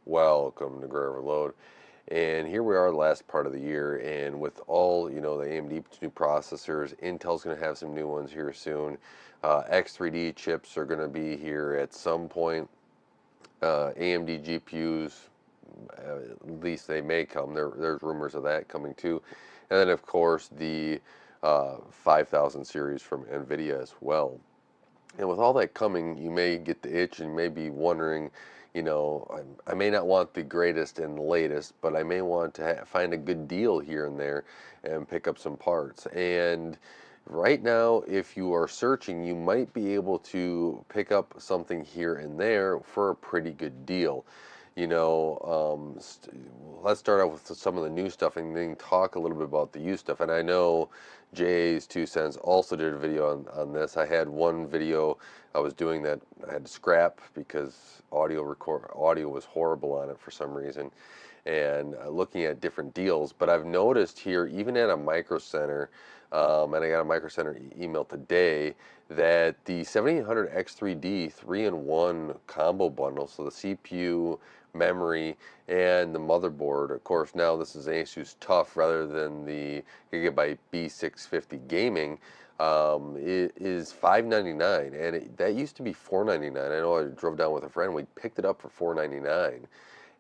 Welcome to Gray Overload. And here we are, the last part of the year, and with all the AMD new processors, Intel's going to have some new ones here soon. X3D chips are going to be here at some point. AMD GPUs, at least they may come. There's rumors of that coming too. And then, of course, the 5000 series from Nvidia as well. And with all that coming, you may get the itch and you may be wondering, I may not want the greatest and latest, but I may want to find a good deal here and there and pick up some parts. And right now, if you are searching, you might be able to pick up something here and there for a pretty good deal. Let's start out with some of the new stuff and then talk a little bit about the used stuff. And I know Jay's 2 cents also did a video on this. I had one video I was doing that I had to scrap because audio was horrible on it for some reason, and looking at different deals. But I've noticed here, even at a Micro Center, and I got a Micro Center email today, that the 7800 X3D 3-in-1 combo bundle, so the CPU, memory, and the motherboard. Of course, now this is Asus TUF rather than the Gigabyte B650 Gaming. It is $599, and that used to be $499. I know I drove down with a friend. We picked it up for $499,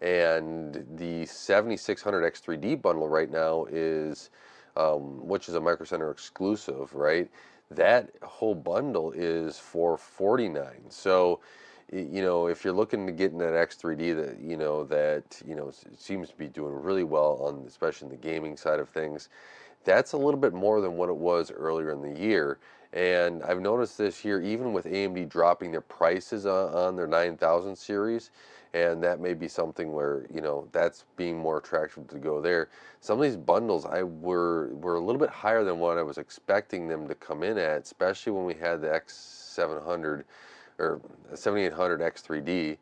and the 7600 X3D bundle right now is, which is a Micro Center exclusive, right? That whole bundle is for $49. So, if you're looking to get in that X3D that seems to be doing really well on, especially in the gaming side of things, that's a little bit more than what it was earlier in the year. And I've noticed this year, even with AMD dropping their prices on their 9000 series, and that may be something where that's being more attractive to go there. Some of these bundles were a little bit higher than what I was expecting them to come in at, especially when we had the X700 or 7800 X3D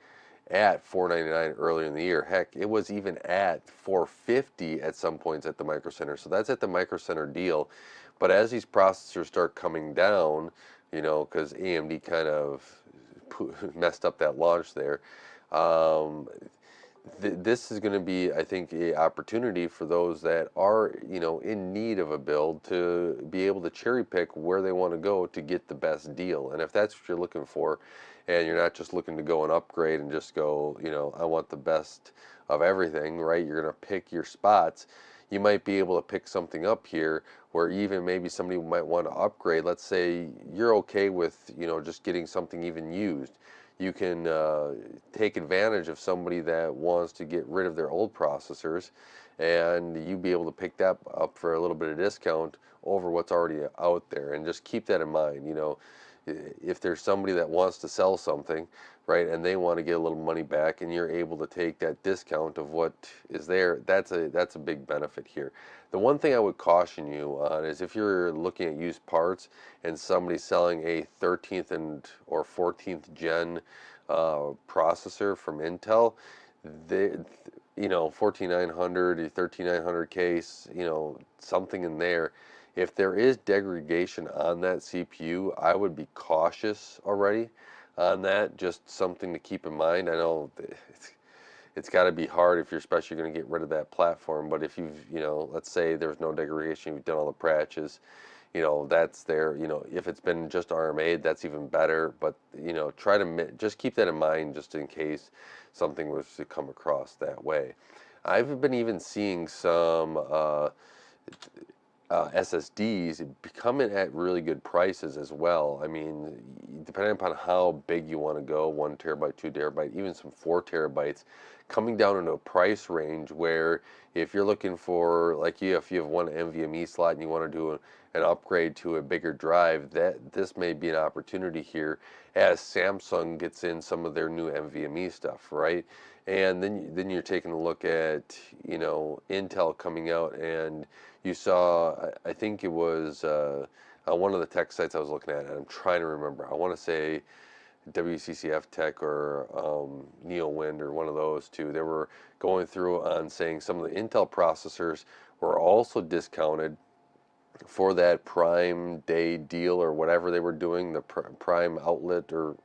at $499 earlier in the year. Heck, it was even at $450 at some points at the Micro Center. So that's at the Micro Center deal. But as these processors start coming down, because AMD kind of messed up that launch there, um, this is going to be, I think, a opportunity for those that are, in need of a build to be able to cherry pick where they want to go to get the best deal. And if that's what you're looking for, and you're not just looking to go and upgrade and just go, I want the best of everything, right? You're going to pick your spots. You might be able to pick something up here where even maybe somebody might want to upgrade. Let's say you're okay with, just getting something even used. You can take advantage of somebody that wants to get rid of their old processors, and you be able to pick that up for a little bit of discount over what's already out there. And just keep that in mind. If there's somebody that wants to sell something, right, and they want to get a little money back, and you're able to take that discount of what is there, that's a big benefit here. The one thing I would caution you on is if you're looking at used parts and somebody's selling a 13th and or 14th gen processor from Intel, they, 14900, 13900 case, something in there. If there is degradation on that CPU, I would be cautious already on that. Just something to keep in mind. I know it's got to be hard if you're especially going to get rid of that platform. But if you've, let's say there's no degradation, you've done all the patches, that's there. If it's been just RMA, that's even better. But try to just keep that in mind, just in case something was to come across that way. I've been even seeing some SSDs coming at really good prices as well. I mean, depending upon how big you want to go, 1 TB, 2 TB, even some 4 TB, coming down into a price range where if you're looking for, like if you have one NVMe slot and you want to do an upgrade to a bigger drive, that this may be an opportunity here as Samsung gets in some of their new NVMe stuff, right? And then you're taking a look at Intel coming out, and you saw, I think it was one of the tech sites I was looking at, and I'm trying to remember. I want to say WCCF Tech or NeoWind or one of those two. They were going through on saying some of the Intel processors were also discounted for that Prime Day deal or whatever they were doing, the Prime outlet or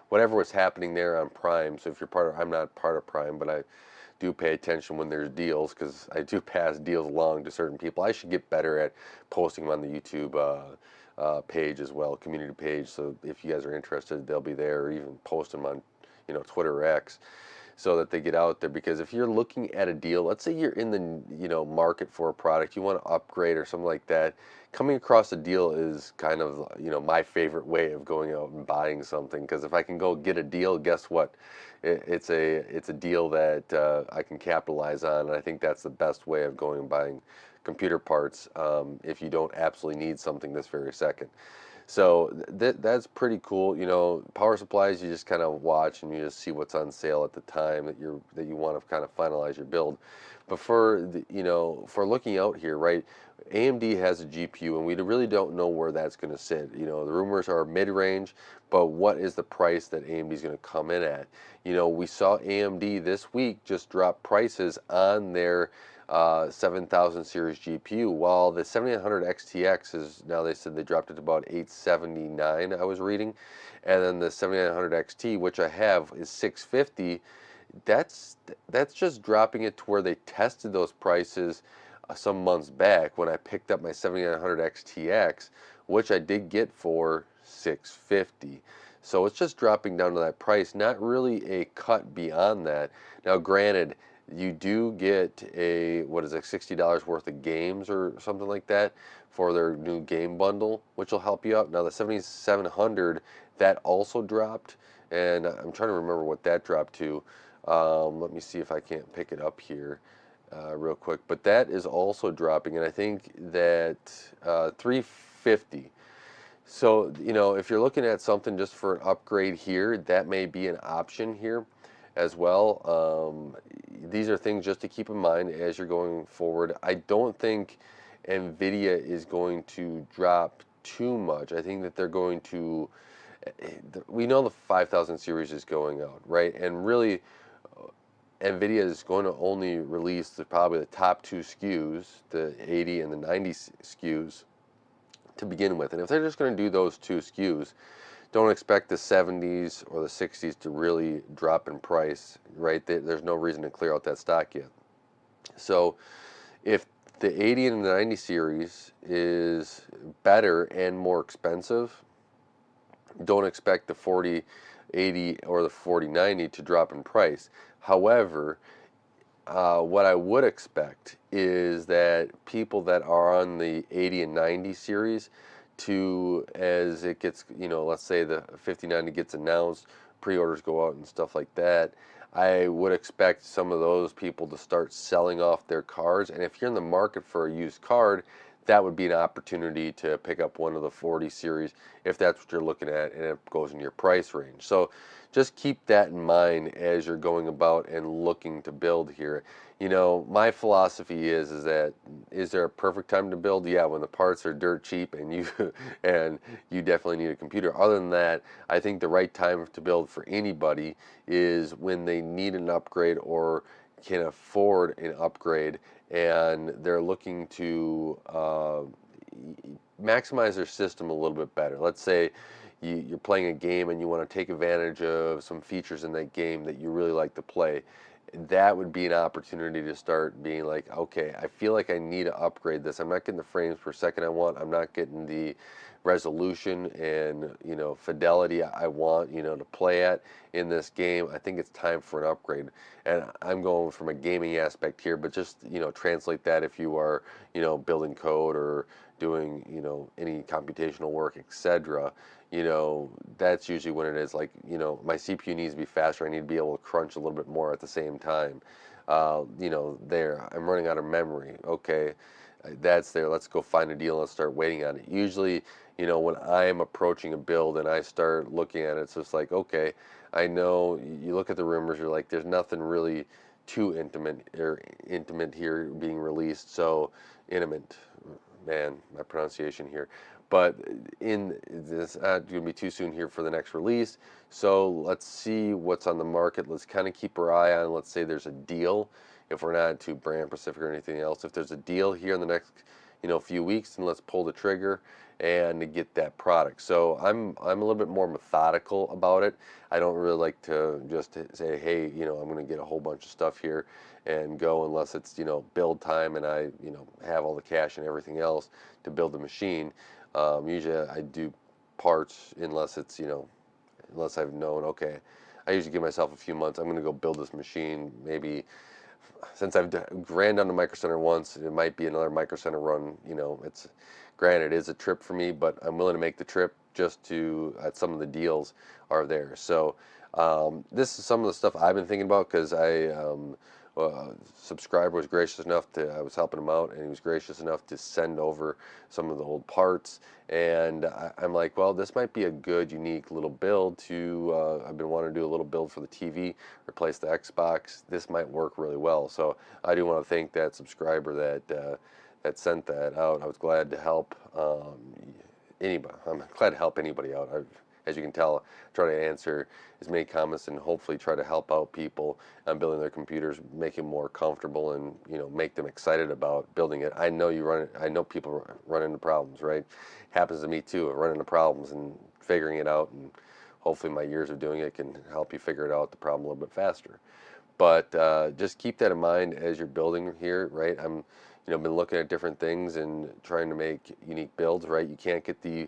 whatever was happening there on Prime. So if you're part of, I'm not part of Prime, but I do pay attention when there's deals because I do pass deals along to certain people. I should get better at posting them on the YouTube page as well, community page. So if you guys are interested, they'll be there, or even post them on, Twitter or X, so that they get out there. Because if you're looking at a deal, let's say you're in the market for a product, you want to upgrade or something like that, coming across a deal is kind of my favorite way of going out and buying something. Because if I can go get a deal, guess what? It's a deal that I can capitalize on, and I think that's the best way of going and buying computer parts, if you don't absolutely need something this very second. So that's pretty cool. Power supplies, you just kind of watch and you just see what's on sale at the time that you want to kind of finalize your build. But for looking out here, right? AMD has a GPU, and we really don't know where that's going to sit. The rumors are mid-range, but what is the price that AMD is going to come in at? We saw AMD this week just drop prices on their 7000 series GPU, while the 7800 XTX is now, they said they dropped it to about 879, I was reading, and then the 7900 XT, which I have, is 650. That's just dropping it to where they tested those prices some months back when I picked up my 7900 XTX, which I did get for 650. So it's just dropping down to that price, not really a cut beyond that. Now, granted, you do get a, what is it, $60 worth of games or something like that for their new game bundle, which will help you out. Now, the 7700, that also dropped, and I'm trying to remember what that dropped to. Let me see if I can't pick it up here real quick. But that is also dropping, and I think that 350. So, if you're looking at something just for an upgrade here, that may be an option here as well. These are things just to keep in mind as you're going forward. I don't think Nvidia is going to drop too much. I think that they're going to, we know the 5000 series is going out, right? And really, Nvidia is going to only release probably the top two SKUs, the 80 and the 90 SKUs, to begin with. And if they're just going to do those two SKUs, don't expect the 70s or the 60s to really drop in price, right? There's no reason to clear out that stock yet. So if the 80 and the 90 series is better and more expensive, don't expect the 4080 or the 4090 to drop in price. However, what I would expect is that people that are on the 80 and 90 series, to, as it gets, let's say the 5090 gets announced, pre-orders go out and stuff like that, I would expect some of those people to start selling off their cards. And if you're in the market for a used card, that would be an opportunity to pick up one of the 40 series if that's what you're looking at and it goes in your price range. So just keep that in mind as you're going about and looking to build here. My philosophy is that, is there a perfect time to build? Yeah, when the parts are dirt cheap and you and you definitely need a computer. Other than that, I think the right time to build for anybody is when they need an upgrade or can afford an upgrade, and they're looking to maximize their system a little bit better. Let's say you're playing a game and you want to take advantage of some features in that game that you really like to play. That would be an opportunity to start being like, okay, I feel like I need to upgrade this. I'm not getting the frames per second I want. I'm not getting the resolution and fidelity I want to play at in this game. I think it's time for an upgrade. And I'm going from a gaming aspect here, but just translate that if you are building code or doing any computational work, etc. That's usually when it is like, my CPU needs to be faster. I need to be able to crunch a little bit more at the same time. There, I'm running out of memory. Okay, that's there. Let's go find a deal and let's start waiting on it. Usually, when I am approaching a build and I start looking at it, it's just like, okay, I know you look at the rumors, you're like, there's nothing really too intimate here being released. So intimate, man, my pronunciation here. But in this, not going to be too soon here for the next release. So let's see what's on the market. Let's kind of keep our eye on, let's say there's a deal. If we're not too brand specific or anything else, if there's a deal here in the next, a few weeks and let's pull the trigger and get that product. So I'm a little bit more methodical about it. I don't really like to just say, hey, I'm going to get a whole bunch of stuff here and go, unless it's build time and I have all the cash and everything else to build the machine. Usually I do parts unless it's unless I've known, okay, I usually give myself a few months. I'm going to go build this machine. Maybe since I've ran down to Micro Center once, it might be another Micro Center run. It's granted it is a trip for me, but I'm willing to make the trip just to at some of the deals are there. So this is some of the stuff I've been thinking about because subscriber was gracious enough to, I was helping him out, and he was gracious enough to send over some of the old parts. And I'm like, well, this might be a good, unique little build to, I've been wanting to do a little build for the TV, replace the Xbox. This might work really well. So I do want to thank that subscriber that sent that out. I was glad to help anybody. I'm glad to help anybody out. As you can tell, try to answer as many comments and hopefully try to help out people on building their computers, make them more comfortable, and make them excited about building it. I know I know people run into problems, right? Happens to me too. I run into problems and figuring it out, and hopefully my years of doing it can help you figure it out the problem a little bit faster. But just keep that in mind as you're building here, right? I'm been looking at different things and trying to make unique builds, right? You can't get the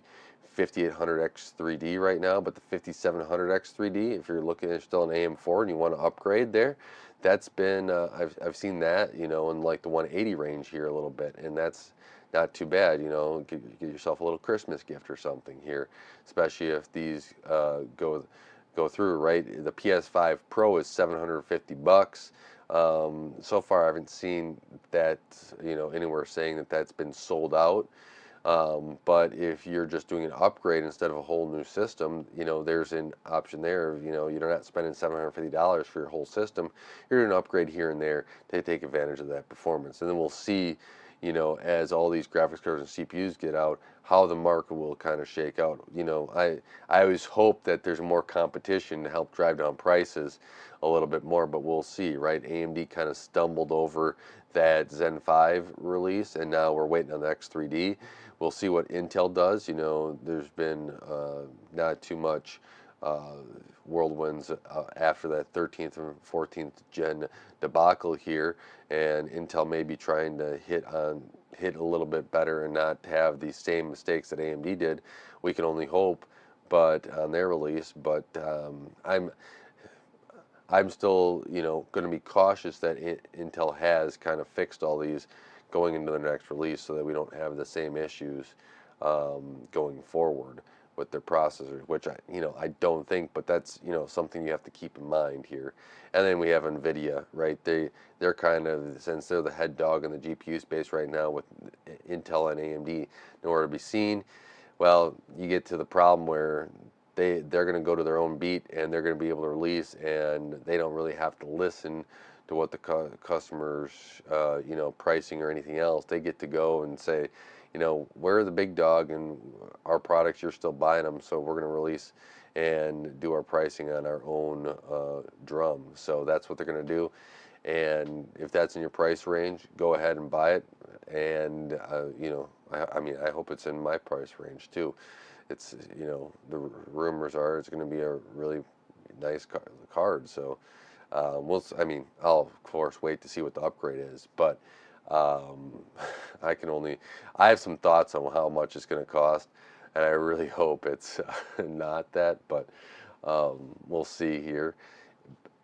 5800X 3D right now, but the 5700X 3D, if you're looking at still an AM4 and you want to upgrade there, that's been I've seen that in like the 180 range here a little bit, and that's not too bad. Get yourself a little Christmas gift or something here, especially if these go through, right? The PS5 Pro is $750. So far, I haven't seen that anywhere saying that that's been sold out. But if you're just doing an upgrade instead of a whole new system, there's an option there. You're not spending $750 for your whole system. You're doing an upgrade here and there to take advantage of that performance. And then we'll see, as all these graphics cards and CPUs get out, how the market will kind of shake out. I always hope that there's more competition to help drive down prices a little bit more, but we'll see, right? AMD kind of stumbled over that Zen 5 release, and now we're waiting on the X3D. We'll see what Intel does. There's been not too much whirlwinds after that 13th and 14th gen debacle here, and Intel may be trying to hit a little bit better and not have the same mistakes that AMD did. We can only hope, but on their release. But I'm still, going to be cautious that Intel has kind of fixed all these going into the next release, so that we don't have the same issues going forward with their processors, which I don't think, but that's something you have to keep in mind here. And then we have Nvidia, right? They're kind of, since they're the head dog in the GPU space right now with Intel and AMD nowhere to be seen. Well, you get to the problem where they're going to go to their own beat, and they're going to be able to release, and they don't really have to listen to what the customers pricing or anything else. They get to go and say, we're the big dog, and our products, you're still buying them, so we're going to release and do our pricing on our own drum. So that's what they're going to do. And if that's in your price range, go ahead and buy it. And I mean, I hope it's in my price range too. It's the rumors are it's going to be a really nice card. So I mean, I'll of course wait to see what the upgrade is, but um, I have some thoughts on how much it's going to cost, and I really hope it's not that, but we'll see here.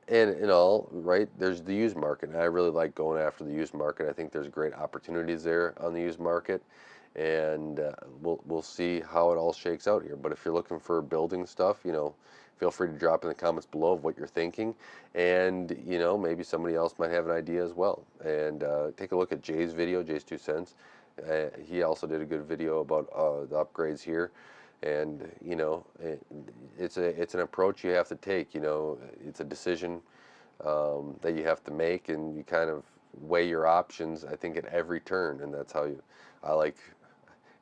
And in all, right, there's the used market, and I really like going after the used market. I think there's great opportunities there on the used market, and we'll see how it all shakes out here. But if you're looking for building stuff, feel free to drop in the comments below of what you're thinking, and maybe somebody else might have an idea as well. And take a look at Jay's video, Jay's 2 cents. He also did a good video about the upgrades here, and it's an approach you have to take. It's a decision that you have to make, and you kind of weigh your options, I think, at every turn, and that's how I like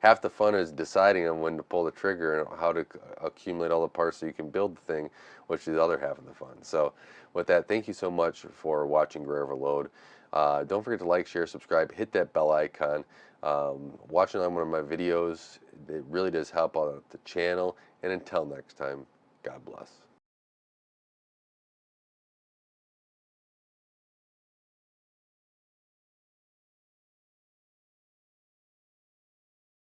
half the fun is deciding on when to pull the trigger and how to accumulate all the parts so you can build the thing, which is the other half of the fun. So with that, thank you so much for watching Gray Overload. Don't forget to like, share, subscribe, hit that bell icon. Watching on one of my videos, it really does help out the channel. And until next time, God bless.